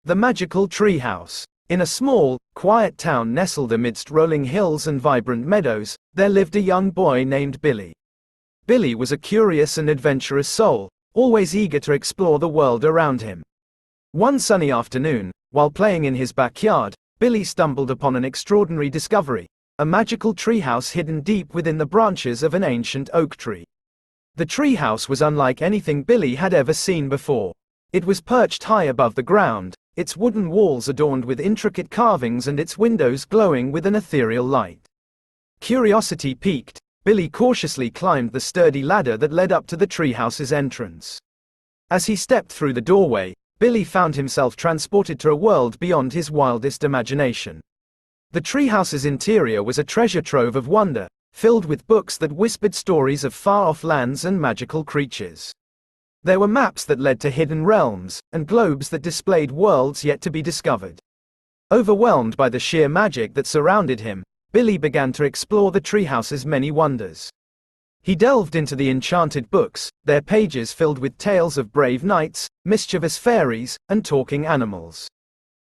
The magical treehouse. In a small, quiet town nestled amidst rolling hills and vibrant meadows, there lived a young boy named Billy. Billy was a curious and adventurous soul, always eager to explore the world around him. One sunny afternoon, while playing in his backyard, Billy stumbled upon an extraordinary discovery: a magical treehouse hidden deep within the branches of an ancient oak tree. The treehouse was unlike anything Billy had ever seen before. It was perched high above the ground, its wooden walls adorned with intricate carvings and its windows glowing with an ethereal light. Curiosity piqued, Billy cautiously climbed the sturdy ladder that led up to the treehouse's entrance. As he stepped through the doorway, Billy found himself transported to a world beyond his wildest imagination. The treehouse's interior was a treasure trove of wonder, filled with books that whispered stories of far-off lands and magical creatures. There were maps that led to hidden realms, and globes that displayed worlds yet to be discovered. Overwhelmed by the sheer magic that surrounded him, Billy began to explore the treehouse's many wonders. He delved into the enchanted books, their pages filled with tales of brave knights, mischievous fairies, and talking animals.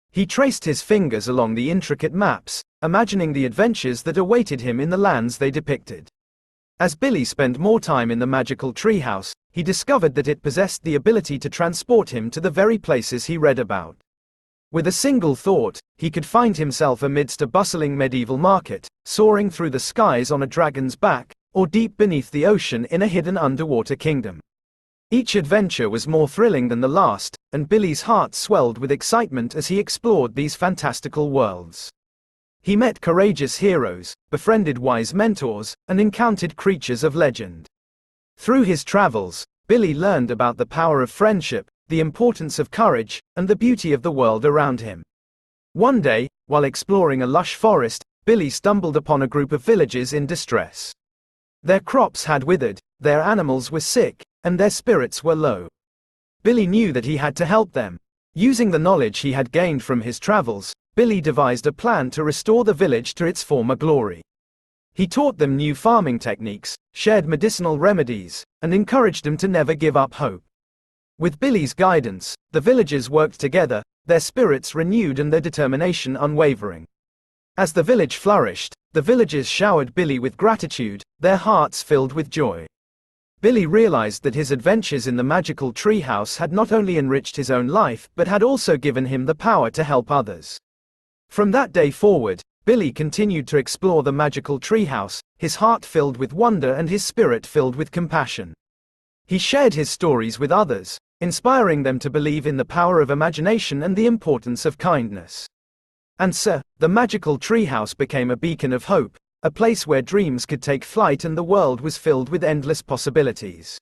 He traced his fingers along the intricate maps, imagining the adventures that awaited him in the lands they depicted. As Billy spent more time in the magical treehouse, he discovered that it possessed the ability to transport him to the very places he read about. With a single thought, he could find himself amidst a bustling medieval market, soaring through the skies on a dragon's back, or deep beneath the ocean in a hidden underwater kingdom. Each adventure was more thrilling than the last, and Billy's heart swelled with excitement as he explored these fantastical worlds. He met courageous heroes, befriended wise mentors, and encountered creatures of legend. Through his travels, Billy learned about the power of friendship, the importance of courage, and the beauty of the world around him. One day, while exploring a lush forest, Billy stumbled upon a group of villagers in distress. Their crops had withered, their animals were sick, and their spirits were low. Billy knew that he had to help them. Using the knowledge he had gained from his travels, Billy devised a plan to restore the village to its former glory. He taught them new farming techniques, shared medicinal remedies, and encouraged them to never give up hope. With Billy's guidance, the villagers worked together, their spirits renewed and their determination unwavering. As the village flourished, the villagers showered Billy with gratitude, their hearts filled with joy. Billy realized that his adventures in the magical treehouse had not only enriched his own life but had also given him the power to help others. From that day forward, Billy continued to explore the magical treehouse, his heart filled with wonder and his spirit filled with compassion. He shared his stories with others, inspiring them to believe in the power of imagination and the importance of kindness. And so, the magical treehouse became a beacon of hope, a place where dreams could take flight and the world was filled with endless possibilities.